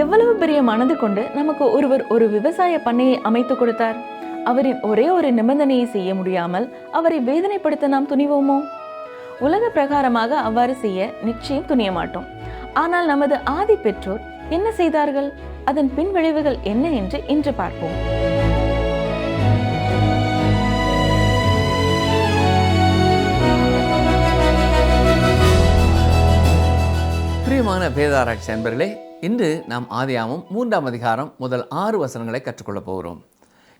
எவ்வளவு பெரிய மனது கொண்டு நமக்கு ஒருவர் ஒரு விவசாய பண்ணையை அமைத்து கொடுத்தார். அவரின் ஒரே ஒரு நிபந்தனையை செய்ய முடியாமல் அவரை வேதனைப்படுத்த நாம் துணிவோமோ? உலக பிரகாரமாக அவ்வாறு செய்ய நிச்சயம் துணிய மாட்டோம். ஆனால் நமது ஆதி பெற்றோர் என்ன செய்தார்கள்? அதன் பின் விளைவுகள் என்ன என்று இன்று பார்ப்போம். பிரியமான வேதாராய்ச்சி அன்பர்களே, இன்று நாம் ஆதியாகமம் 3ஆம் அதிகாரம் முதல் 6 வசனங்களை கற்றுக்கொள்ளப் போகிறோம்.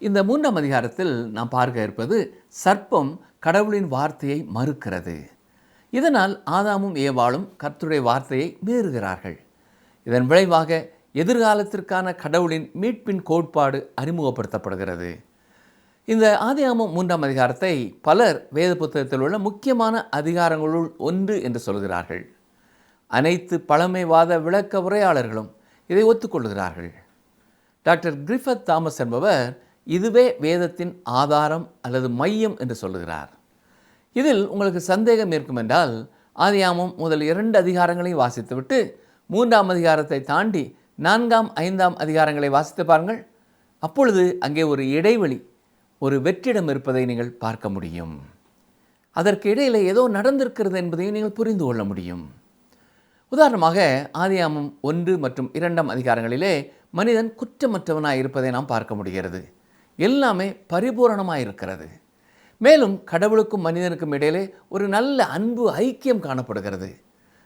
இந்த 3ஆம் அதிகாரத்தில் நாம் பார்க்க இருப்பது சர்ப்பம் கடவுளின் வார்த்தையை மறுக்கிறது. இதனால் ஆதாமும் ஏவாளும் கர்த்தருடைய வார்த்தையை மீறுகிறார்கள். இதன் விளைவாக எதிர்காலத்திற்கான கடவுளின் மீட்பின் கோட்பாடு அறிமுகப்படுத்தப்படுகிறது. இந்த ஆதியாகமம் 3ஆம் அதிகாரத்தை பலர் வேத புத்தகத்தில் உள்ள முக்கியமான அதிகாரங்களுள் ஒன்று என்று சொல்கிறார்கள். அனைத்து பழமைவாத விளக்க உரையாளர்களும் இதை ஒத்துக்கொள்கிறார்கள். டாக்டர் கிரிஃபத் தாமஸ் என்பவர் இதுவே வேதத்தின் ஆதாரம் அல்லது மையம் என்று சொல்லுகிறார். இதில் உங்களுக்கு சந்தேகம் இருக்கும் என்றால் ஆதியாகமம் முதல் 2 அதிகாரங்களையும் வாசித்துவிட்டு 3ஆம் அதிகாரத்தை தாண்டி 4ஆம் 5ஆம் அதிகாரங்களை வாசித்து பாருங்கள். அப்பொழுது அங்கே ஒரு இடைவெளி, ஒரு வெற்றிடம் இருப்பதை நீங்கள் பார்க்க முடியும். அதற்கு இடையில் ஏதோ நடந்திருக்கிறது என்பதையும் நீங்கள் புரிந்து கொள்ள முடியும். உதாரணமாக ஆதியாகமம் 1 மற்றும் 2ஆம் அதிகாரங்களிலே மனிதன் குற்றமற்றவனாய் இருப்பதை நாம் பார்க்க முடிகிறது. எல்லாமே பரிபூரணமாக இருக்கிறது. மேலும் கடவுளுக்கும் மனிதனுக்கும் இடையிலே ஒரு நல்ல அன்பு ஐக்கியம் காணப்படுகிறது.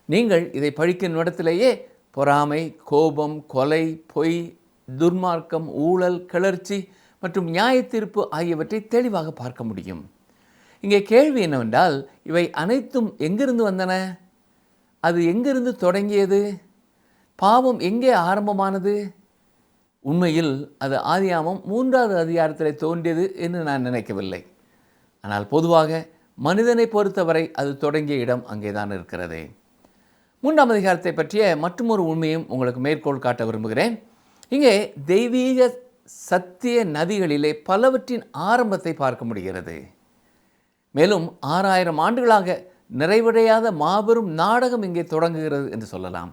நீங்கள் இதை படிக்கும் இடத்திலேயே பொறாமை, கோபம், கொலை, பொய், துர்மார்க்கம், ஊழல், கிளர்ச்சி மற்றும் நியாய தீர்ப்பு ஆகியவற்றை தெளிவாக பார்க்க முடியும். இங்கே கேள்வி என்னவென்றால், இவை அனைத்தும் எங்கிருந்து வந்தன? அது எங்கிருந்து தொடங்கியது? பாவம் எங்கே ஆரம்பமானது? உண்மையில் அது ஆதியாகமம் 3ஆவது அதிகாரத்தில் தோன்றியது என்று நான் நினைக்கவில்லை. ஆனால் பொதுவாக மனிதனை பொறுத்தவரை அது தொடங்கிய இடம் அங்கே தான் இருக்கிறது. 3ஆம் அதிகாரத்தை பற்றிய மற்றொரு உண்மையும் உங்களுக்கு மேற்கோள் காட்ட விரும்புகிறேன். இங்கே தெய்வீக சத்திய நதிகளிலே பலவற்றின் ஆரம்பத்தை பார்க்க முடிகிறது. மேலும் 6000 ஆண்டுகளாக நிறைவடையாத மாபெரும் நாடகம் இங்கே தொடங்குகிறது என்று சொல்லலாம்.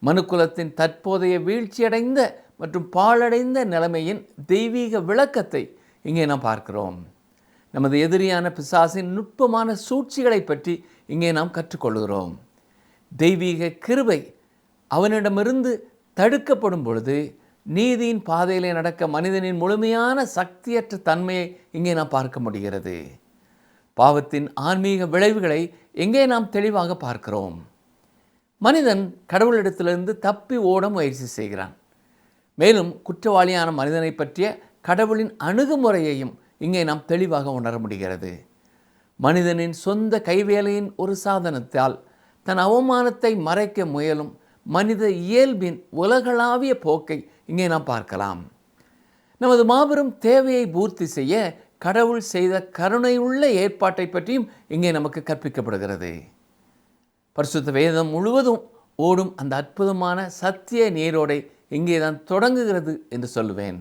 மனுக்குலத்தின் தற்போதைய வீழ்ச்சியடைந்த மற்றும் பாழடைந்த நிலைமையின் தெய்வீக விளக்கத்தை இங்கே நாம் பார்க்கிறோம். நமது எதிரியான பிசாசின் நுட்பமான சூழ்ச்சிகளை பற்றி இங்கே நாம் கற்றுக்கொள்கிறோம். தெய்வீக கிருபை அவனிடமிருந்து தடுக்கப்படும் பொழுது நீதியின் பாதையிலே நடக்க மனிதனின் முழுமையான சக்தியற்ற தன்மையை இங்கே நாம் பார்க்க முடிகிறது. பாவத்தின் ஆன்மீக விளைவுகளை எங்கே நாம் தெளிவாக பார்க்கிறோம். மனிதன் கடவுளிடத்திலிருந்து தப்பி ஓட முயற்சி செய்கிறான். மேலும் குற்றவாளியான மனிதனை பற்றிய கடவுளின் அணுகுமுறையையும் இங்கே நாம் தெளிவாக உணர முடிகிறது. மனிதனின் சொந்த கைவேலையின் ஒரு சாதனத்தால் தன் அவமானத்தை மறைக்க முயலும் மனித இயல்பின் உலகளாவிய போக்கை இங்கே நாம் பார்க்கலாம். நமது மாபெரும் தேவையை பூர்த்தி செய்ய கடவுள் செய்த கருணையுள்ள ஏற்பாட்டை பற்றியும் இங்கே நமக்கு கற்பிக்கப்படுகிறது. பரிசுத்த வேதம் முழுவதும் ஓடும் அந்த அற்புதமான சத்திய நீரோடை இங்கே தான் தொடங்குகிறது என்று சொல்லுவேன்.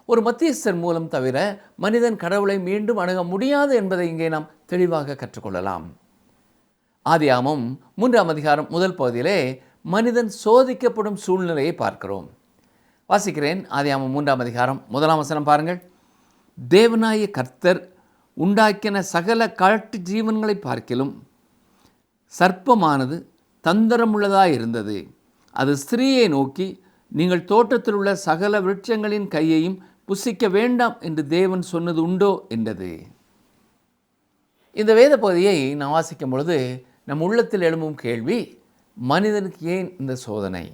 ஒரு மத்தியஸ்தர் மூலம் தவிர மனிதன் கடவுளை மீண்டும் அணுக முடியாது என்பதை இங்கே நாம் தெளிவாக கற்றுக்கொள்ளலாம். ஆதியாகமம் 3ஆம் அதிகாரம் முதல் பகுதியிலே மனிதன் சோதிக்கப்படும் சூழ்நிலையை பார்க்கிறோம். வாசிக்கிறேன். ஆதியாகமம் 3ஆம் அதிகாரம் 1ஆம் வசனம் பாருங்கள். தேவனாய கர்த்தர் உண்டாக்கின சகல காட்டு ஜீவன்களை பார்க்கிலும் சர்ப்பமானது தந்திரமுள்ளதாயிருந்தது. அது ஸ்திரீயை நோக்கி, நீங்கள் தோட்டத்தில் உள்ள சகல விருட்சங்களின் கையையும் புசிக்க வேண்டாம் என்று தேவன் சொன்னது உண்டோ என்றது. இந்த வேத பகுதியை நான் வாசிக்கும் பொழுது நம் உள்ளத்தில் எழும்பும் கேள்வி, மனிதனுக்கு ஏன் இந்த சோதனை?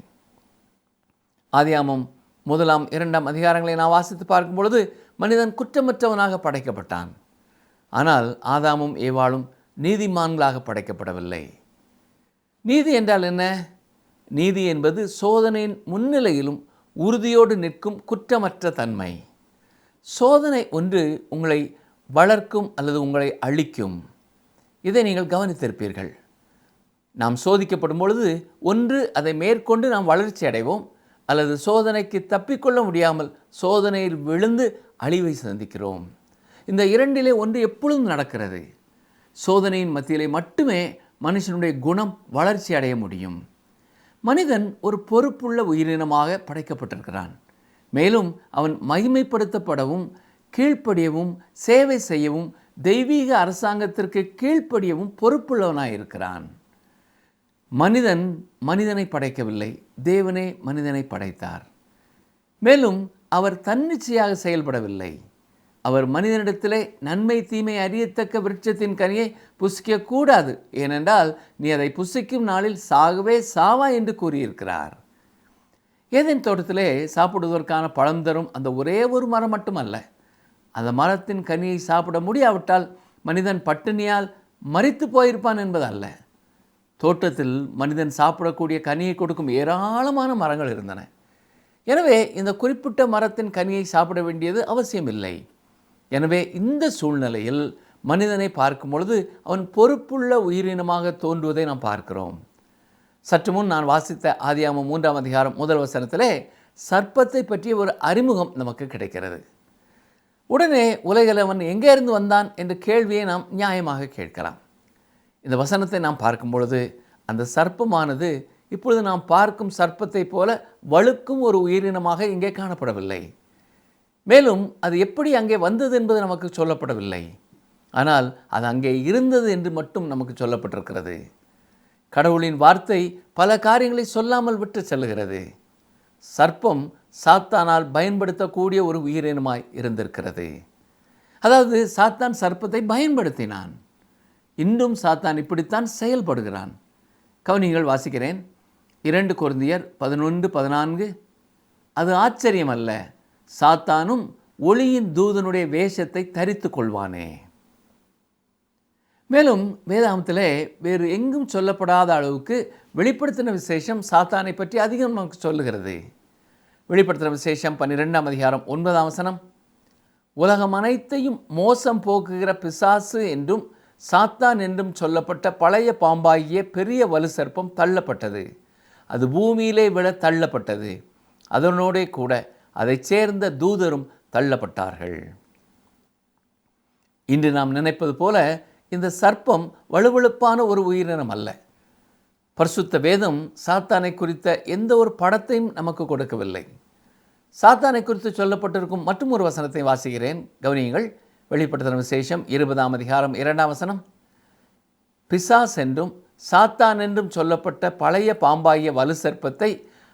ஆதியாகமம் 1ஆம் 2ஆம் அதிகாரங்களை நான் வாசித்து பார்க்கும் பொழுது மனிதன் குற்றமற்றவனாக படைக்கப்பட்டான். ஆனால் ஆதாமும் ஏவாளும் நீதிமான்களாக படைக்கப்படவில்லை. நீதி என்றால் என்ன? நீதி என்பது சோதனையின் முன்னிலையிலும் உறுதியோடு நிற்கும் குற்றமற்ற தன்மை. சோதனை ஒன்று உங்களை வளர்க்கும் அல்லது உங்களை அழிக்கும். இதை நீங்கள் கவனித்திருப்பீர்கள். நாம் சோதிக்கப்படும் பொழுது ஒன்று அதை மேற்கொண்டு நாம் வளர்ச்சி அடைவோம், அல்லது சோதனைக்கு தப்பிக்கொள்ள முடியாமல் சோதனையில் விழுந்து அழிவை சந்திக்கிறோம். இந்த இரண்டிலே ஒன்று எப்பொழுதும் நடக்கிறது. சோதனையின் மத்தியிலே மட்டுமே மனுஷனுடைய குணம் வளர்ச்சி அடைய முடியும். மனிதன் ஒரு பொறுப்புள்ள உயிரினமாக படைக்கப்பட்டிருக்கிறான். மேலும் அவன் மகிமைப்படுத்தப்படவும், கீழ்ப்படியவும், சேவை செய்யவும், தெய்வீக அரசாங்கத்திற்கு கீழ்ப்படியவும் பொறுப்புள்ளவனாயிருக்கிறான். மனிதன் மனிதனை படைக்கவில்லை, தேவனே மனிதனை படைத்தார். மேலும் அவர் தன்னிச்சையாக செயல்படவில்லை. அவர் மனிதனிடத்திலே நன்மை தீமை அறியத்தக்க விருட்சத்தின் கனியை புசிக்கக்கூடாது, ஏனென்றால் நீ அதை புசிக்கும் நாளில் சாகவே சாவாய் என்று கூறியிருக்கிறார். ஏதேன் தோட்டத்திலே சாப்பிடுவதற்கான பழம் தரும் அந்த ஒரே ஒரு மரம் மட்டுமல்ல, அந்த மரத்தின் கனியை சாப்பிட முடியாவிட்டால் மனிதன் பட்டினியால் மரித்து போயிருப்பான் என்பதல்ல. தோட்டத்தில் மனிதன் சாப்பிடக்கூடிய கனியை கொடுக்கும் ஏராளமான மரங்கள் இருந்தன. எனவே இந்த குறிப்பிட்ட மரத்தின் கனியை சாப்பிட வேண்டியது அவசியமில்லை. எனவே இந்த சூழ்நிலையில் மனிதனை பார்க்கும் பொழுது அவன் பொறுப்புள்ள உயிரினமாக தோன்றுவதை நாம் பார்க்கிறோம். சற்று முன் நான் வாசித்த ஆதியாகமம் 3ஆம் அதிகாரம் 1 வசனத்திலே சர்ப்பத்தை பற்றிய ஒரு அறிமுகம் நமக்கு கிடைக்கிறது. உடனே உலகில் அவன் எங்கே இருந்து வந்தான் என்ற கேள்வியை நாம் நியாயமாக கேட்கலாம். இந்த வசனத்தை நாம் பார்க்கும் பொழுது அந்த சர்ப்பமானது இப்பொழுது நாம் பார்க்கும் சர்ப்பத்தை போல வழுக்கும் ஒரு உயிரினமாக இங்கே காணப்படவில்லை. மேலும் அது எப்படி அங்கே வந்தது என்பது நமக்கு சொல்லப்படவில்லை. ஆனால் அது அங்கே இருந்தது என்று மட்டும் நமக்கு சொல்லப்பட்டிருக்கிறது. கடவுளின் வார்த்தை பல காரியங்களை சொல்லாமல் விட்டு செல்லுகிறது. சர்ப்பம் சாத்தானால் பயன்படுத்தக்கூடிய ஒரு உயிரினமாய் இருந்திருக்கிறது. அதாவது சாத்தான் சர்ப்பத்தை பயன்படுத்தினான். இன்றும் சாத்தான் இப்படித்தான் செயல்படுகிறான். கவனிங்கள், வாசிக்கிறேன். 2 கொரிந்தியர் 11:14. அது ஆச்சரியமல்ல, சாத்தானும் ஒளியின் தூதனுடைய வேஷத்தை தரித்து கொள்வானே. மேலும் வேதாகமத்திலே வேறு எங்கும் சொல்லப்படாத அளவுக்கு வெளிப்படுத்தின விசேஷம் சாத்தானை பற்றி அதிகம் நமக்கு சொல்லுகிறது. வெளிப்படுத்தின விசேஷம் 12ஆம் அதிகாரம் 9ஆம் வசனம், உலகம் அனைத்தையும் மோசம் போக்குகிற பிசாசு என்றும் சாத்தான் என்றும் சொல்லப்பட்ட பழைய பாம்பாகிய பெரிய வலு சர்ப்பம் தள்ளப்பட்டது. அது பூமியிலே விழ தள்ளப்பட்டது. அதனோடே கூட அதை சேர்ந்த தூதரும் தள்ளப்பட்டார்கள். இன்று நாம் நினைப்பது போல இந்த சர்ப்பம் வலுவழுப்பான ஒரு உயிரினம் அல்ல. பரிசுத்த வேதம் சாத்தானை குறித்த எந்த ஒரு படத்தையும் நமக்கு கொடுக்கவில்லை. சாத்தானை குறித்து சொல்லப்பட்டிருக்கும் மற்றும் ஒரு வசனத்தை வாசிக்கிறேன், கவனியுங்கள். வெளிப்படுத்தின விசேஷம் 20ஆம் அதிகாரம் 2ஆம் வசனம், பிசாஸ் என்றும் சாத்தான் என்றும் சொல்லப்பட்ட பழைய பாம்பாகிய வலு சர்ப்பத்தை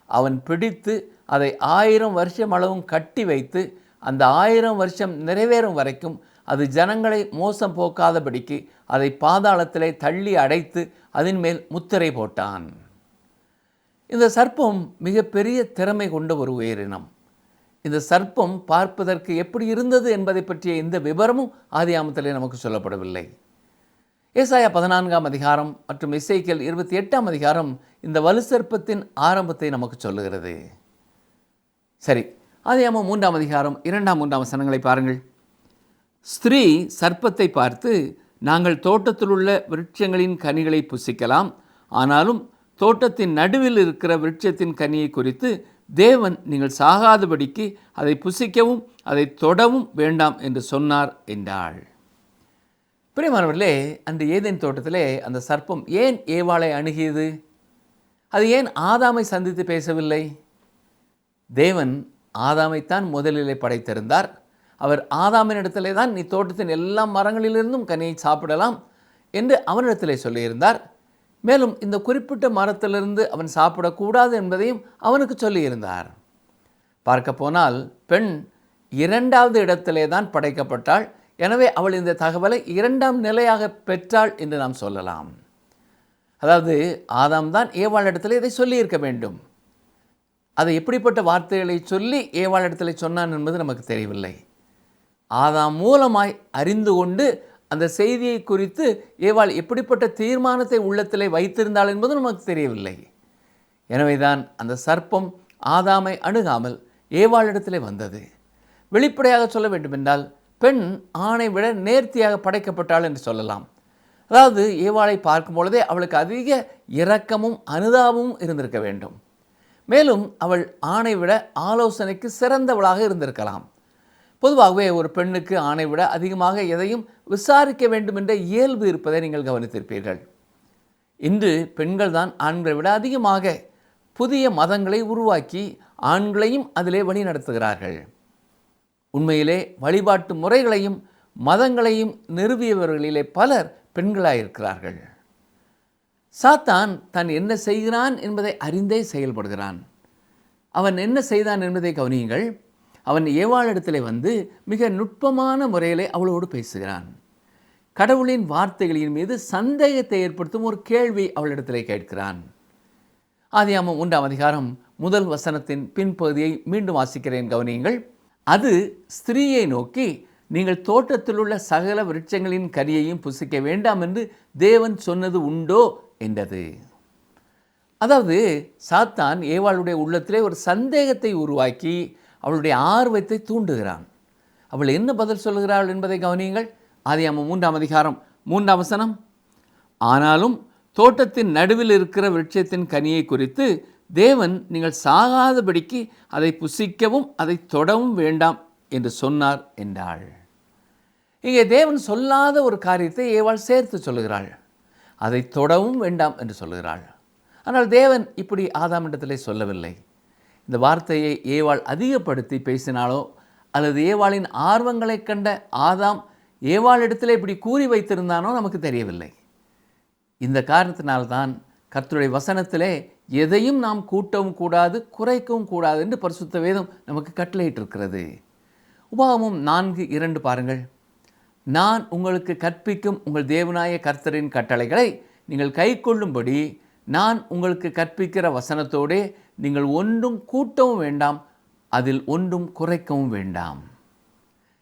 அவன் பிடித்து அதை 1000 வருஷம் அளவும் கட்டி வைத்து அந்த 1000 வருஷம் நிறைவேறும் வரைக்கும் அது ஜனங்களை மோசம் போக்காதபடிக்கு அதை பாதாளத்திலே தள்ளி அடைத்து அதன் மேல் முத்திரை போட்டான். இந்த சர்ப்பம் மிகப்பெரிய திறமை கொண்ட ஒரு உயிரினம். இந்த சர்ப்பம் பார்ப்பதற்கு எப்படி இருந்தது என்பதை பற்றிய இந்த விவரமும் ஆதியாகமத்திலே நமக்கு சொல்லப்படவில்லை. ஏசாயா 14ஆம் அதிகாரம் மற்றும் எசேக்கியேல் 28ஆம் அதிகாரம் இந்த வலு சர்ப்பத்தின் ஆரம்பத்தை நமக்கு சொல்லுகிறது. சரி, ஆதியாகமம் 3ஆம் அதிகாரம் 2ஆம் 3ஆம் வசனங்களை பாருங்கள். ஸ்திரீ சர்ப்பத்தை பார்த்து, நாங்கள் தோட்டத்தில் உள்ள விருட்சங்களின் கனிகளை புசிக்கலாம், ஆனாலும் தோட்டத்தின் நடுவில் இருக்கிற விருட்சத்தின் கனியை குறித்து தேவன் நீங்கள் சாகாதபடிக்கு அதை புசிக்கவும் அதை தொடவும் வேண்டாம் என்று சொன்னார் என்றாள். பிரியமானவர்களே, அந்த ஏதேன் தோட்டத்திலே அந்த சர்ப்பம் ஏன் ஏவாளை அணுகியது? அது ஏன் ஆதாமை சந்தித்து பேசவில்லை? தேவன் ஆதாமைத்தான் முதலிலே படைத்திருந்தார். அவர் ஆதாமினிடத்திலே தான் நீ தோட்டத்தின் எல்லா மரங்களிலிருந்தும் கனியை சாப்பிடலாம் என்று அவனிடத்திலே சொல்லியிருந்தார். மேலும் இந்த குறிப்பிட்ட மரத்திலிருந்து அவன் சாப்பிடக்கூடாது என்பதையும் அவனுக்கு சொல்லியிருந்தார். பார்க்க போனால் பெண் 2வது இடத்திலே தான் படைக்கப்பட்டாள். எனவே அவள் இந்த தகவலை 2ஆம் நிலையாக பெற்றாள் என்று நாம் சொல்லலாம். அதாவது ஆதாம் தான் ஏவாள் இடத்துல இதை சொல்லியிருக்க வேண்டும். அதை எப்படிப்பட்ட வார்த்தைகளை சொல்லி ஏவாள் இடத்துல சொன்னான் என்பது நமக்கு தெரியவில்லை. ஆதாம் மூலமாய் அறிந்து கொண்டு அந்த செய்தியை குறித்து ஏவாள் எப்படிப்பட்ட தீர்மானத்தை உள்ளத்திலே வைத்திருந்தாள் என்பது நமக்கு தெரியவில்லை. எனவேதான் அந்த சர்ப்பம் ஆதாமை அணுகாமல் ஏவாளிடத்திலே வந்தது. வெளிப்படையாக சொல்ல வேண்டுமென்றால் பெண் ஆணை விட நேர்த்தியாக படைக்கப்பட்டாள் என்று சொல்லலாம். அதாவது ஏவாளை பார்க்கும் பொழுதே அவளுக்கு அதிக இரக்கமும் அனுதாபமும் இருந்திருக்க வேண்டும். மேலும் அவள் ஆணை விட ஆலோசனைக்கு சிறந்தவளாக இருந்திருக்கலாம். பொதுவாகவே ஒரு பெண்ணுக்கு ஆணை விட அதிகமாக எதையும் விசாரிக்க வேண்டும் என்ற இயல்பு இருப்பதை நீங்கள் கவனித்திருப்பீர்கள். இன்று பெண்கள் தான் ஆண்களை விட அதிகமாக புதிய மதங்களை உருவாக்கி ஆண்களையும் அதிலே வழி நடத்துகிறார்கள். உண்மையிலே வழிபாட்டு முறைகளையும் மதங்களையும் நிறுவியவர்களிலே பலர் பெண்களாயிருக்கிறார்கள். சாத்தான் தான் என்ன செய்கிறான் என்பதை அறிந்தே செயல்படுகிறான். அவன் என்ன செய்தான் என்பதை கவனியுங்கள். அவன் ஏவாளிடத்திலே வந்து மிக நுட்பமான முறையிலே அவளோடு பேசுகிறான். கடவுளின் வார்த்தைகளின் மீது சந்தேகத்தை ஏற்படுத்தும் ஒரு கேள்வி அவளிடத்திலே கேட்கிறான். ஆதியாகமம் 1ஆம் அதிகாரம் 1 வசனத்தின் பின்பகுதியை மீண்டும் வாசிக்கிறேன், கவனியுங்கள். அது ஸ்திரீயை நோக்கி, நீங்கள் தோட்டத்தில் உள்ள சகல விருட்சங்களின் கனியையும் புசிக்க வேண்டாம் என்று தேவன் சொன்னது உண்டோ என்றது. அதாவது சாத்தான் ஏவாளுடைய உள்ளத்திலே ஒரு சந்தேகத்தை உருவாக்கி அவளுடைய ஆர்வத்தை தூண்டுகிறான். அவள் என்ன பதில் சொல்கிறாள் என்பதை கவனியுங்கள். ஆதியாகமம் 3ஆம் அதிகாரம் 3ஆம் வசனம். ஆனாலும் தோட்டத்தின் நடுவில் இருக்கிற விருட்சத்தின் கனியை குறித்து தேவன் நீங்கள் சாகாதபடிக்கு அதை புசிக்கவும் அதை தொடவும் வேண்டாம் என்று சொன்னார் என்றாள். இங்கே தேவன் சொல்லாத ஒரு காரியத்தை ஏவாள் சேர்த்து சொல்லுகிறாள். அதை தொடவும் வேண்டாம் என்று சொல்லுகிறாள். ஆனால் தேவன் இப்படி ஆதாமிடத்திலே சொல்லவில்லை. இந்த வார்த்தையை ஏவாள் அதிகப்படுத்தி பேசினாலோ அல்லது ஏவாளின் ஆர்வங்களை கண்ட ஆதாம் ஏவாளிடத்திலே இப்படி கூறி வைத்திருந்தானோ நமக்கு தெரியவில்லை. இந்த காரணத்தினால்தான் கர்த்தருடைய வசனத்திலே எதையும் நாம் கூட்டவும் கூடாது, குறைக்கவும் கூடாது என்று பரிசுத்த வேதம் நமக்கு கட்டளையிட்டிருக்கிறது. உபாகமம் 4:2 பாருங்கள். நான் உங்களுக்கு கற்பிக்கும் உங்கள் தேவனாய கர்த்தரின் கட்டளைகளை நீங்கள் கைக்கொள்ளும்படி நான் உங்களுக்கு கற்பிக்கிற வசனத்தோடே நீங்கள் ஒன்றும் கூட்டவும் வேண்டாம், அதில் ஒன்றும் குறைக்கவும் வேண்டாம்.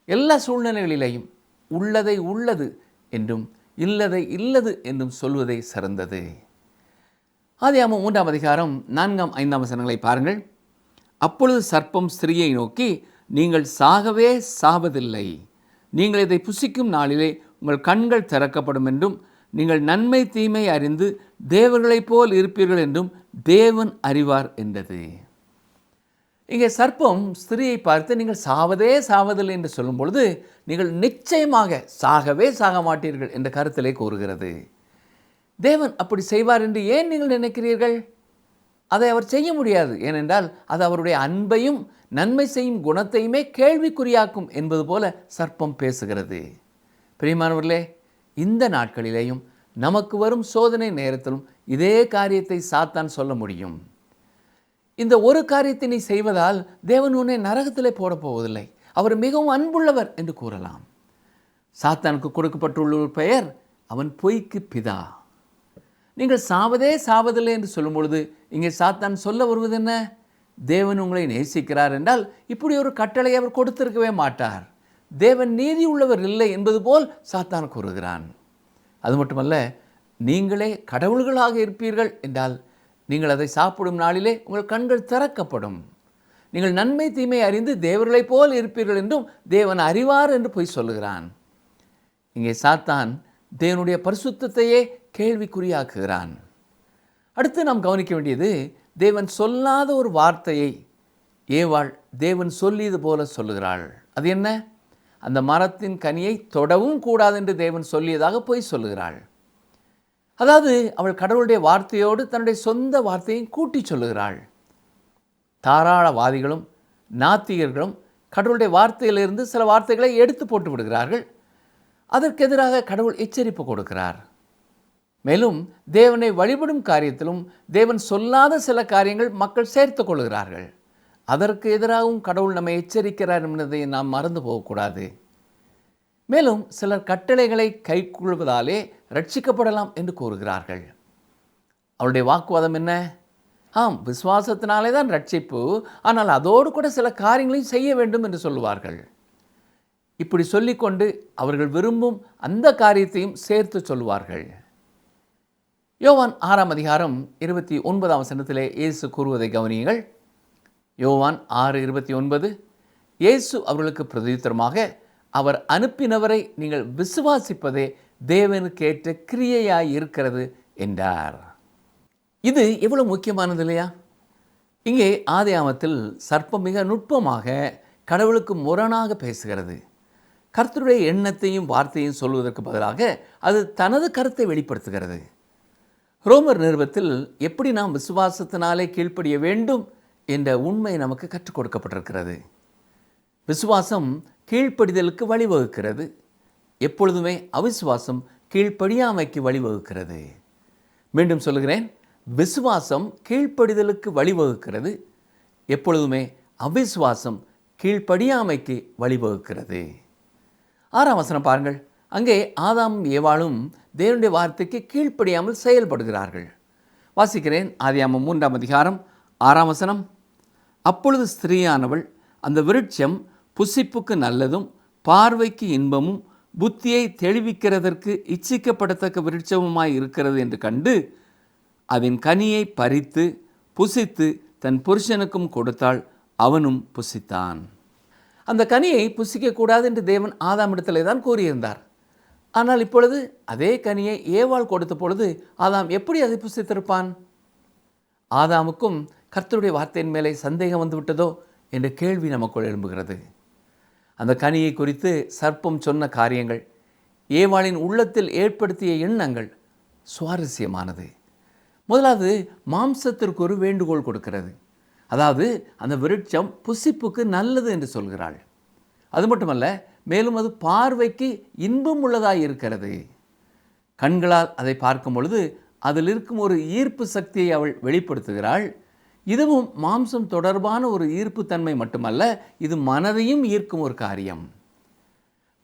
எல்லா சூழ்நிலைகளிலேயும் உள்ளதை உள்ளது என்றும் இல்லதை இல்லது என்றும் சொல்வதை சிறந்தது. ஆதியாகமம் 3ஆம் அதிகாரம் 4, 5 வசனங்களை பாருங்கள். அப்பொழுது சர்ப்பம் ஸ்திரீயை நோக்கி, நீங்கள் சாகவே சாவதில்லை, நீங்கள் இதை புசிக்கும் நாளிலே உங்கள் கண்கள் திறக்கப்படும் என்றும் நீங்கள் நன்மை தீமை அறிந்து தேவர்களைப் போல் இருப்பீர்கள் என்றும் தேவன் அறிவார் என்றது. இங்கே சர்ப்பம் ஸ்திரீயை பார்த்து நீங்கள் சாவதே சாவதில்லை என்று சொல்லும் பொழுது நீங்கள் நிச்சயமாக சாகவே சாக மாட்டீர்கள் என்ற கருத்திலே கூறுகிறது. தேவன் அப்படி செய்வார் என்று ஏன் நீங்கள் நினைக்கிறீர்கள்? அதை அவர் செய்ய முடியாது. ஏனென்றால் அது அவருடைய அன்பையும் நன்மை செய்யும் குணத்தையுமே கேள்விக்குறியாக்கும் என்பது போல சர்ப்பம் பேசுகிறது. பிரியமானவர்களே, இந்த நாட்களிலேயும் நமக்கு வரும் சோதனை நேரத்திலும் இதே காரியத்தை சாத்தான் சொல்ல முடியும். இந்த ஒரு காரியத்தை நீ செய்வதால் தேவன் உன்னை நரகத்திலே போட போவதில்லை, அவர் மிகவும் அன்புள்ளவர் என்று கூறலாம். சாத்தானுக்கு கொடுக்கப்பட்டுள்ள ஒரு பெயர், அவன் பொய்க்கு பிதா. நீங்கள் சாவதே சாவதில்லை என்று சொல்லும் பொழுது இங்கே சாத்தான் சொல்ல வருவது என்ன? தேவன் உங்களை நேசிக்கிறார் என்றால் இப்படி ஒரு கட்டளை அவர் கொடுத்திருக்கவே மாட்டார். தேவன் நீதி உள்ளவர் இல்லை என்பது போல் சாத்தான் கூறுகிறான். அது மட்டுமல்ல, நீங்களே கடவுள்களாக இருப்பீர்கள் என்றால் நீங்கள் அதை சாப்பிடும் நாளிலே உங்கள் கண்கள் திறக்கப்படும், நீங்கள் நன்மை தீமை அறிந்து தேவர்களைப் போல் இருப்பீர்கள் என்றும் தேவன் அறிவார் என்று போய் சொல்லுகிறான். இங்கே சாத்தான் தேவனுடைய பரிசுத்தத்தையே கேள்விக்குறியாக்குகிறான். அடுத்து நாம் கவனிக்க வேண்டியது, தேவன் சொல்லாத ஒரு வார்த்தையை ஏவாள் தேவன் சொல்லியது போல சொல்லுகிறாள். அது என்ன? அந்த மரத்தின் கனியை தொடவும் கூடாது என்று தேவன் சொல்லியதாக போய் சொல்லுகிறாள். அதாவது அவள் கடவுளுடைய வார்த்தையோடு தன்னுடைய சொந்த வார்த்தையை கூட்டி சொல்லுகிறாள். தாராளவாதிகளும் நாத்திகர்களும் கடவுளுடைய வார்த்தையிலிருந்து சில வார்த்தைகளை எடுத்து போட்டு விடுகிறார்கள். அதற்கு எதிராக கடவுள் எச்சரிப்பு கொடுக்கிறார். மேலும் தேவனை வழிபடும் காரியத்திலும் தேவன் சொல்லாத சில காரியங்கள் மக்கள் சேர்த்து கொள்கிறார்கள். அதற்கு எதிராகவும் கடவுள் நம்மை எச்சரிக்கிறார் என்பதை நாம் மறந்து போகக்கூடாது. மேலும் சிலர் கட்டளைகளை கைக்கொள்வதாலே ரட்சிக்கப்படலாம் என்று கூறுகிறார்கள். அவருடைய வாக்குவாதம் என்ன? ஆம், விசுவாசத்தினாலே தான் ரட்சிப்பு, ஆனால் அதோடு கூட சில காரியங்களையும் செய்ய வேண்டும் என்று சொல்லுவார்கள். இப்படி சொல்லிக்கொண்டு அவர்கள் விரும்பும் அந்த காரியத்தையும் சேர்த்து சொல்லுவார்கள். யோவான் 6ஆம் அதிகாரம் 29ஆம் வசனத்திலே இயேசு கூறுவதை கவனியுங்கள். யோவான் 6:29. இயேசு அவர்களுக்கு பிரதியுத்தரமாக, அவர் அனுப்பினவரை நீங்கள் விசுவாசிப்பதே தேவனுக்கு ஏற்ற கிரியையாய் இருக்கிறது என்றார். இது எவ்வளவு முக்கியமானது இல்லையா? இங்கே ஆதியாகமத்தில் சர்ப்பம் மிக நுட்பமாக கடவுளுக்கு முரணாக பேசுகிறது. கர்த்தருடைய எண்ணத்தையும் வார்த்தையும் சொல்வதற்கு பதிலாக அது தனது கருத்தை வெளிப்படுத்துகிறது. ரோமர் நிருபத்தில் எப்படி நாம் விசுவாசத்தினாலே கீழ்ப்படிய வேண்டும் என்ற உண்மை நமக்கு கற்றுக் கொடுக்கப்பட்டிருக்கிறது. விசுவாசம் கீழ்ப்படிதலுக்கு வழிவகுக்கிறது. எப்பொழுதுமே அவிசுவாசம் கீழ்ப்படியாமைக்கு வழிவகுக்கிறது. மீண்டும் சொல்லுகிறேன், விசுவாசம் கீழ்ப்படிதலுக்கு வழிவகுக்கிறது. எப்பொழுதுமே அவிசுவாசம் கீழ்ப்படியாமைக்கு வழிவகுக்கிறது. 6ஆம் வசனம் பாருங்கள். அங்கே ஆதாமும் ஏவாளும் தேவனுடைய வார்த்தைக்கு கீழ்ப்படியாமல் செயல்படுகிறார்கள். வாசிக்கிறேன். ஆதியாகமம் 3ஆம் அதிகாரம் 6ஆம் வசனம். அப்பொழுது ஸ்திரீயானவள் அந்த விருட்சம் புசிப்புக்கு நல்லதும் பார்வைக்கு இன்பமும் புத்தியை தெளிவிக்கிறதற்கு இச்சிக்கப்படத்தக்க விருட்சமுமாய் இருக்கிறது என்று கண்டு அதன் கனியை பறித்து புசித்து தன் புருஷனுக்கும் கொடுத்தாள். அவனும் புசித்தான். அந்த கனியை புசிக்கக்கூடாது என்று தேவன் ஆதாமிடத்திலே தான் கூறியிருந்தார். ஆனால் இப்பொழுது அதே கனியை ஏவாள் கொடுத்த பொழுது ஆதாம் எப்படி அதை புசித்திருப்பான்? ஆதாமுக்கும் கர்த்தருடைய வார்த்தையின் மேலே சந்தேகம் வந்துவிட்டதோ என்ற கேள்வி நமக்குள் எழும்புகிறது. அந்த கனியை குறித்து சர்ப்பம் சொன்ன காரியங்கள், ஏவாளின் உள்ளத்தில் ஏற்படுத்திய எண்ணங்கள் சுவாரஸ்யமானது. முதலாவது, மாம்சத்திற்கு ஒரு வேண்டுகோள் கொடுக்கிறது. அதாவது அந்த விருட்சம் புசிப்புக்கு நல்லது என்று சொல்கிறாள். அது மட்டுமல்ல, மேலும் அது பார்வைக்கு இன்பம் உள்ளதாய் இருக்கிறது. கண்களால் அதை பார்க்கும் பொழுது அதில் இருக்கும் ஒரு ஈர்ப்பு சக்தியை அவள் வெளிப்படுத்துகிறாள். இதுவும் மாம்சம் தொடர்பான ஒரு ஈர்ப்பு தன்மை மட்டுமல்ல, இது மனதையும் ஈர்க்கும் ஒரு காரியம்.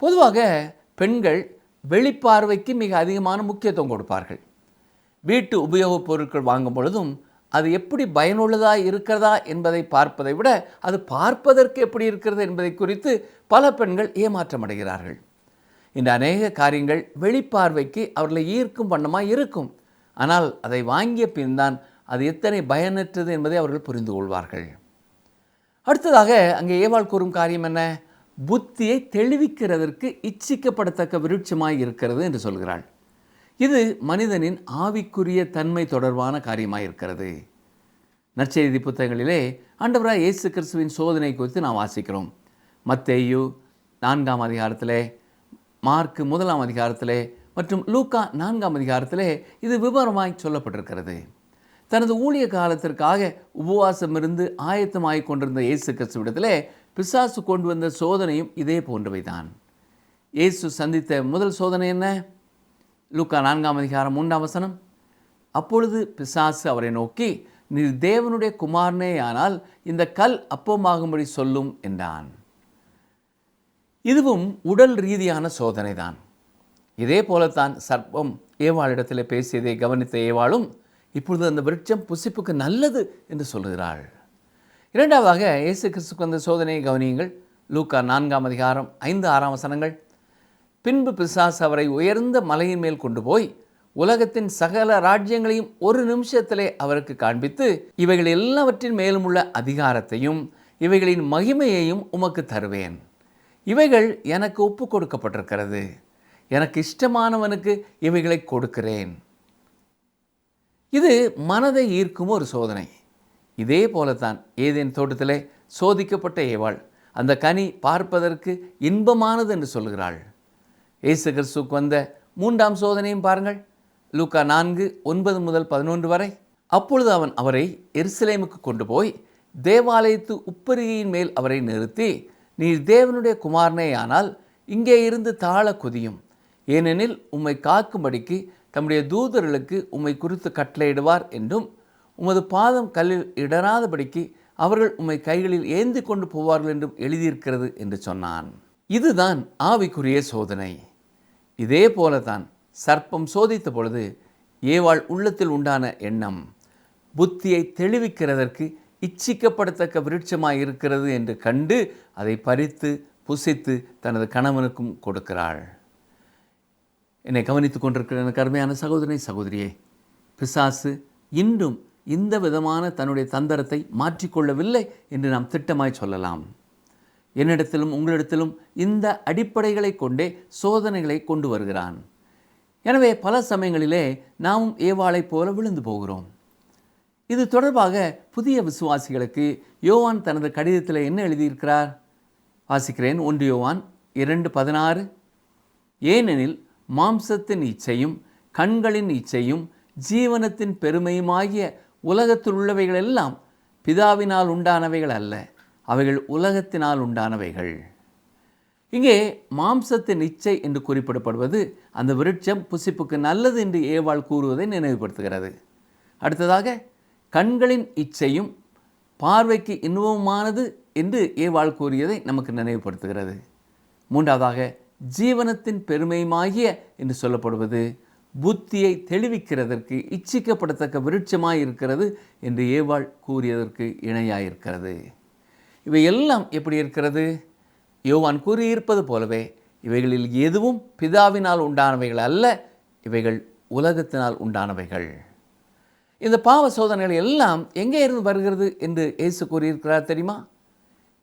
பொதுவாக பெண்கள் வெளிப்பார்வைக்கு மிக அதிகமான முக்கியத்துவம் கொடுப்பார்கள். வீட்டு உபயோகப் பொருட்கள் வாங்கும் பொழுதும் அது எப்படி பயனுள்ளதாக இருக்கிறதா என்பதை பார்ப்பதை விட அது பார்ப்பதற்கு எப்படி இருக்கிறது என்பதை குறித்து பல பெண்கள் ஏமாற்றமடைகிறார்கள். இந்த அநேக காரியங்கள் வெளிப்பார்வைக்கு அவர்களை ஈர்க்கும் வண்ணமாக இருக்கும். ஆனால் அதை வாங்கிய பின் தான் அது எத்தனை பயனற்றது என்பதை அவர்கள் புரிந்து கொள்வார்கள். அடுத்ததாக அங்கே ஏவாள் கூறும் காரியம் என்ன? புத்தியை தெளிவிக்கிறதற்கு இச்சிக்கப்படத்தக்க விருட்சமாய் இருக்கிறது என்று சொல்கிறாள். இது மனிதனின் ஆவிக்குரிய தன்மை தொடர்பான காரியமாக இருக்கிறது. நற்செய்தி புத்தகங்களிலே ஆண்டவராய் இயேசு கிறிஸ்துவின் சோதனை குறித்து நாம் வாசிக்கிறோம். மத்தேயு 4ஆம் அதிகாரத்திலே, மார்க்கு 1ஆம் அதிகாரத்திலே மற்றும் லூக்கா 4ஆம் அதிகாரத்திலே இது விவரமாய் சொல்லப்பட்டிருக்கிறது. தனது ஊழிய காலத்திற்காக உபவாசம் இருந்து ஆயத்தமாகிக் கொண்டிருந்த இயேசு கிறிஸ்துவிடத்திலே பிசாசு கொண்டு வந்த சோதனையும் இதே போன்றவைதான். இயேசு சந்தித்த முதல் சோதனை என்ன? லூக்கா 4ஆம் அதிகாரம் 3ஆம் வசனம். அப்பொழுது பிசாசு அவரை நோக்கி, நீர் தேவனுடைய குமாரனே ஆனால் இந்த கல் அப்பமாகும்படி சொல்லும் என்றான். இதுவும் உடல் ரீதியான சோதனை தான். இதே போலத்தான் சர்ப்பம் ஏவாளிடத்தில் பேசியதை கவனித்த ஏவாளும் இப்பொழுது அந்த விருட்சம் புசிப்புக்கு நல்லது என்று சொல்கிறாள். இரண்டாவதாக இயேசு கிறிஸ்துக்கு வந்த சோதனையை கவனியுங்கள். லூக்கா 4ஆம் அதிகாரம் 5-6ஆம் வசனங்கள். பின்பு பிசாசு அவரை உயர்ந்த மலையின் மேல் கொண்டு போய் உலகத்தின் சகல ராஜ்யங்களையும் ஒரு நிமிஷத்திலே அவருக்கு காண்பித்து, இவைகள் எல்லாவற்றின் மேலும் உள்ள அதிகாரத்தையும் இவைகளின் மகிமையையும் உமக்கு தருவேன். இவைகள் எனக்கு ஒப்பு கொடுக்கப்பட்டிருக்கிறது. எனக்கு இஷ்டமானவனுக்கு இவைகளை கொடுக்கிறேன். இது மனதை ஈர்க்கும் ஒரு சோதனை. இதே போலத்தான் ஏதேன் தோட்டத்திலே சோதிக்கப்பட்ட ஏவாள் அந்த கனி பார்ப்பதற்கு இன்பமானது என்று சொல்கிறாள். இயேசு கிறிஸ்துவுக்கு வந்த 3ஆம் சோதனையும் பாருங்கள். லூக்கா 4:9-11 வரை. அப்பொழுது அவன் அவரை எருசலேமுக்கு கொண்டு போய் தேவாலயத்து உப்பரிகையின் மேல் அவரை நிறுத்தி, நீர் தேவனுடைய குமாரனேயானால் இங்கே இருந்து தாழ குதியும். ஏனெனில் உம்மை காக்கும்படிக்கு தம்முடைய தூதர்களுக்கு உம்மை குறித்து கட்டளையிடுவார் என்றும், உமது பாதம் கல்லில் இடராதபடிக்கு அவர்கள் உம்மை கைகளில் ஏந்தி கொண்டு போவார்கள் என்றும் எழுதியிருக்கிறது என்று சொன்னான். இதுதான் ஆவிக்குரிய சோதனை. இதே போலதான் சர்ப்பம் சோதித்த பொழுது ஏவாள் உள்ளத்தில் உண்டான எண்ணம் புத்தியை தெளிவிக்கிறதற்கு இச்சிக்கப்படத்தக்க விருட்சமாய் இருக்கிறது என்று கண்டு அதை பறித்து புசித்து தனது கணவனுக்கும் கொடுக்கிறாள். என்னை கவனித்துக் கொண்டிருக்கிற எனக்கு அருமையான சகோதரனை சகோதரியே, பிசாசு இன்றும் இந்த விதமான தன்னுடைய தந்திரத்தை மாற்றிக்கொள்ளவில்லை என்று நாம் திட்டமாய் சொல்லலாம். என்னிடத்திலும் உங்களிடத்திலும் இந்த அடிப்படைகளை கொண்டே சோதனைகளை கொண்டு வருகிறான். எனவே பல சமயங்களிலே நாமும் ஏவாளைப் போல விழுந்து போகிறோம். இது தொடர்பாக புதிய விசுவாசிகளுக்கு யோவான் தனது கடிதத்தில் என்ன எழுதியிருக்கிறார்? வாசிக்கிறேன். 1 யோவான் 2:16. ஏனெனில் மாம்சத்தின் இச்சையும் கண்களின் இச்சையும் ஜீவனத்தின் பெருமையுமாகிய உலகத்தில் உள்ளவைகள் எல்லாம் பிதாவினால் உண்டானவைகள் அல்ல, அவைகள் உலகத்தினால் உண்டானவைகள். இங்கே மாம்சத்தின் இச்சை என்று குறிப்பிடப்படுவது அந்த விருட்சம் புசிப்புக்கு நல்லது என்று ஏவாள் கூறுவதை நினைவுபடுத்துகிறது. அடுத்ததாக கண்களின் இச்சையும் பார்வைக்கு இன்பமானது என்று ஏவாள் கூறியதை நமக்கு நினைவுபடுத்துகிறது. மூன்றாவதாக ஜீவனத்தின் பெருமையுமாகிய என்று சொல்லப்படுவது புத்தியை தெளிவிக்கிறதற்கு இச்சிக்கப்படத்தக்க விருட்சமாய் இருக்கிறது என்று ஏவாள் கூறியதற்கு இணையாயிருக்கிறது. இவை எல்லாம் எப்படி இருக்கிறது? யோவான் கூறியிருப்பது போலவே இவைகளில் எதுவும் பிதாவினால் உண்டானவைகள் அல்ல, இவைகள் உலகத்தினால் உண்டானவைகள். இந்த பாவ சோதனைகள் எல்லாம் எங்கே இருந்து வருகிறது என்று இயேசு கூறியிருக்கிறார் தெரியுமா?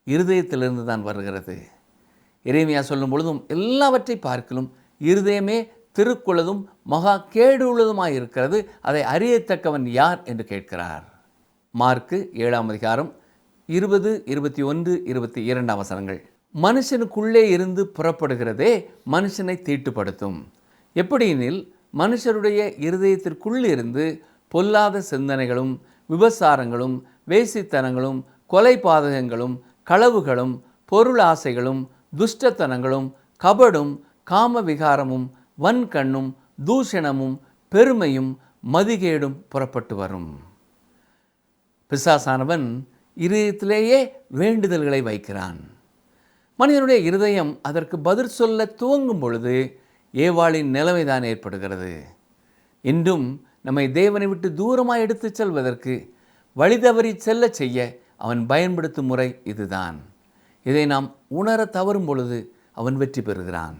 இருதயத்திலிருந்து தான் வருகிறது. எரேமியா சொல்லும் பொழுதும் எல்லாவற்றை பார்க்கலும் இருதயமே திருக்குள்ளதும் மகா கேடு உள்ளதுமாய் இருக்கிறது, அதை அறியத்தக்கவன் யார் என்று கேட்கிறார். மார்க்கு 7ஆம் அதிகாரம் 20, 21, 22 வசனங்கள். மனுஷனுக்குள்ளே இருந்து புறப்படுகிறதே மனுஷனை தீட்டுப்படுத்தும். எப்படியெனில் மனுஷருடைய இருதயத்திற்குள்ளிருந்து பொல்லாத சிந்தனைகளும் விபசாரங்களும் வேசித்தனங்களும் கொலை பாதகங்களும் களவுகளும் பொருள் ஆசைகளும் துஷ்டத்தனங்களும் கபடும் காம விகாரமும் வன்கண்ணும் தூஷணமும் பெருமையும் மதிகேடும் புறப்பட்டு வரும். பிசாசானவன் இருதயத்திலேயே வேண்டுதல்களை வைக்கிறான். மனிதனுடைய இருதயம் அதற்கு பதில் சொல்ல துவங்கும் பொழுது ஏவாளின் நிலைமைதான் ஏற்படுகிறது. இன்றும் நம்மை தேவனை விட்டு தூரமாக எடுத்துச் செல்வதற்கு வழிதவறி செல்ல செய்ய அவன் பயன்படுத்தும் முறை இதுதான். இதை நாம் உணர தவறும் பொழுது அவன் வெற்றி பெறுகிறான்.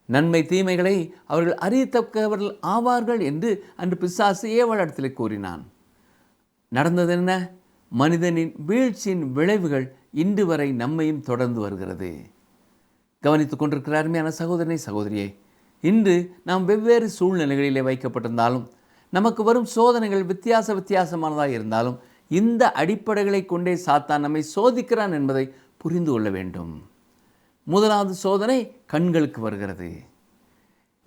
நன்மை தீமைகளை அவர்கள் அறியத்தக்கவர்கள் ஆவார்கள் என்று அன்று பிசாசு ஏவாளிடத்தில் கூறினான். நடந்தது என்ன? மனிதனின் வீழ்ச்சியின் விளைவுகள் இன்று வரை நம்மையும் தொடர்ந்து வருகிறது. கவனித்துக் கொண்டிருக்கிற அருமையான சகோதரனை சகோதரியே, இன்று நாம் வெவ்வேறு சூழ்நிலைகளிலே வைக்கப்பட்டிருந்தாலும் நமக்கு வரும் சோதனைகள் வித்தியாசமானதாக இருந்தாலும் இந்த அடிப்படைகளை கொண்டே சாத்தான் நம்மை சோதிக்கிறான் என்பதை புரிந்து கொள்ள வேண்டும். முதலாவது சோதனை கண்களுக்கு வருகிறது.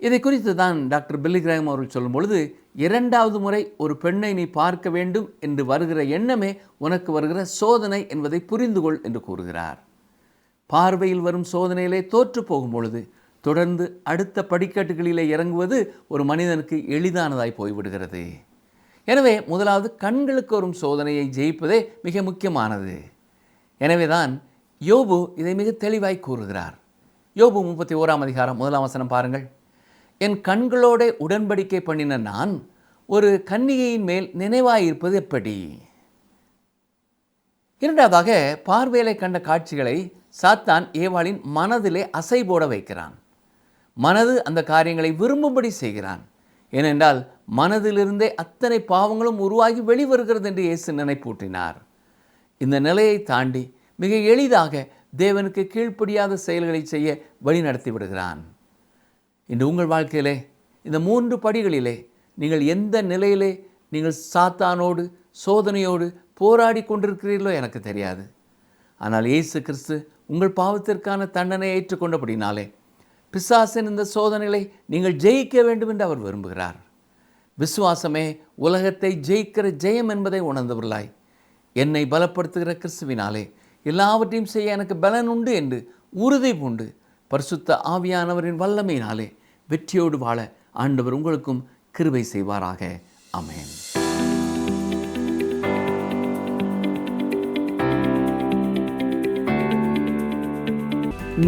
இதை குறித்து தான் டாக்டர் பில்லி கிரஹாம் அவர்கள் சொல்லும் பொழுது, இரண்டாவது முறை ஒரு பெண்ணை நீ பார்க்க வேண்டும் என்று வருகிற எண்ணமே உனக்கு வருகிற சோதனை என்பதை புரிந்து கொள் என்று கூறுகிறார். பார்வையில் வரும் சோதனையிலே தோற்று போகும் பொழுது தொடர்ந்து அடுத்த படிக்கட்டுகளிலே இறங்குவது ஒரு மனிதனுக்கு எளிதானதாய் போய்விடுகிறது. எனவே முதலாவது கண்களுக்கு வரும் சோதனையை ஜெயிப்பதே மிக முக்கியமானது. எனவேதான் யோபு இதை மிக தெளிவாய் கூறுகிறார். யோபு 31ஆம் அதிகாரம் 1ஆம் வசனம் பாருங்கள். என் கண்களோட உடன்படிக்கை பண்ணின நான் ஒரு கன்னிகையின் மேல் நினைவாயிருப்பது எப்படி? இரண்டாவதாக பார்வையிலே கண்ட காட்சிகளை சாத்தான் ஏவாளின் மனதிலே அசை போட வைக்கிறான். மனது அந்த காரியங்களை விரும்பும்படி செய்கிறான். ஏனென்றால் மனதிலிருந்தே அத்தனை பாவங்களும் உருவாகி வெளிவருகிறது என்று இயேசு நினைப்பூட்டினார். இந்த நிலையை தாண்டி மிக எளிதாக தேவனுக்கு கீழ்ப்படியாத செயல்களை செய்ய வழி நடத்தி விடுகிறான். இன்று உங்கள் வாழ்க்கையிலே இந்த 3 படிகளிலே நீங்கள் எந்த நிலையிலே நீங்கள் சாத்தானோடு சோதனையோடு போராடி கொண்டிருக்கிறீர்களோ எனக்கு தெரியாது. ஆனால் இயேசு கிறிஸ்து உங்கள் பாவத்திற்கான தண்டனையை ஏற்றுக்கொண்டபடினாலே பிசாசின் இந்த சோதனைகளை நீங்கள் ஜெயிக்க வேண்டும் என்று அவர் விரும்புகிறார். விசுவாசமே உலகத்தை ஜெயிக்கிற ஜெயம் என்பதை உணர்ந்தவர்களாய் என்னை பலப்படுத்துகிற கிறிஸ்துவினாலே எல்லாவற்றையும் செய்ய எனக்கு பலன் உண்டு என்று உறுதி பூண்டு பரிசுத்த ஆவியானவரின் வல்லமையினாலே வெற்றியோடு வாழ ஆண்டவர் உங்களுக்கும் கிருபை செய்வாராக. ஆமென்.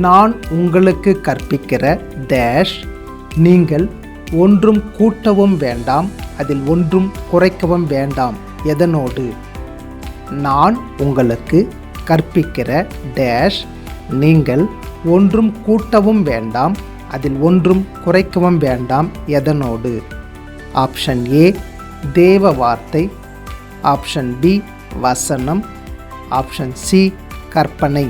நான் உங்களுக்கு கற்பிக்கிற டேஷ் நீங்கள் ஒன்றும் கூட்டவும் வேண்டாம், அதில் ஒன்றும் குறைக்கவும் வேண்டாம். எதனோடு? நான் உங்களுக்கு கற்பிக்கிற டேஷ் நீங்கள் ஒன்றும் கூட்டவும் வேண்டாம், அதில் ஒன்றும் குறைக்கவும் வேண்டாம். எதனோடு? ஆப்ஷன் ஏ தேவ வார்த்தை, ஆப்ஷன் பி வசனம், ஆப்ஷன் சி கற்பனை.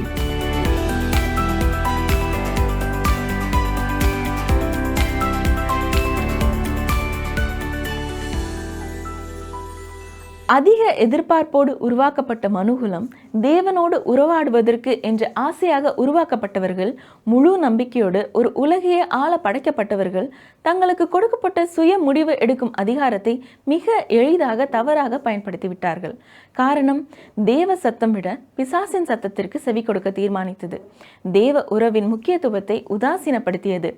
அதிக எதிர்பார்ப்போடு உருவாக்கப்பட்ட மனுகுலம் தேவனோடு உறவாடுவதற்கு என்று ஆசையாக உருவாக்கப்பட்டவர்கள், முழு நம்பிக்கையோடு ஒரு உலகையே ஆள படைக்கப்பட்டவர்கள் தங்களுக்கு கொடுக்கப்பட்ட சுய முடிவு எடுக்கும் அதிகாரத்தை மிக எளிதாக தவறாக பயன்படுத்தி விட்டார்கள். காரணம், தேவ சத்தம் விட பிசாசின் சத்தத்திற்கு செவி கொடுக்க தீர்மானித்தது. தேவ உறவின் முக்கியத்துவத்தை உதாசீனப்படுத்தியது.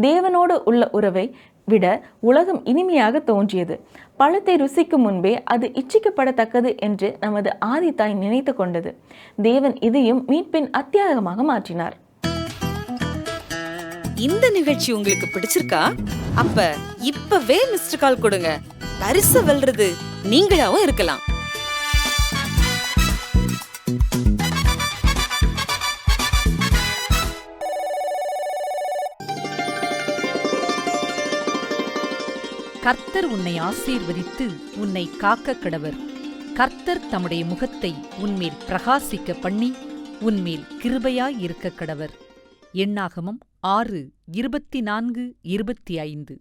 தேவனோடு உள்ள உறவை விட உலகம் இனிமையாக தோன்றியது. பழத்தை ருசிக்கும் முன்பே அது இச்சிக்கப்படத்தக்கது என்று நமது ஆதித்தாய் நினைத்து கொண்டது. தேவன் இதையும் மீட்பின் அத்தியாயமாக மாற்றினார். இந்த நிகழ்ச்சி உங்களுக்கு பிடிச்சிருக்கா? அப்ப இப்பவே மிஸ்டர் கால் கொடுங்க. பரிசு வெல்றது நீங்களாவும் இருக்கலாம். கர்த்தர் உன்னை ஆசீர்வதித்து உன்னை காக்க கடவர். கர்த்தர் தம்முடைய முகத்தை உன்மேல் பிரகாசிக்க பண்ணி உன்மேல் கிருபையாய் இருக்க கடவர். எண்ணாகமம் 6:24-25.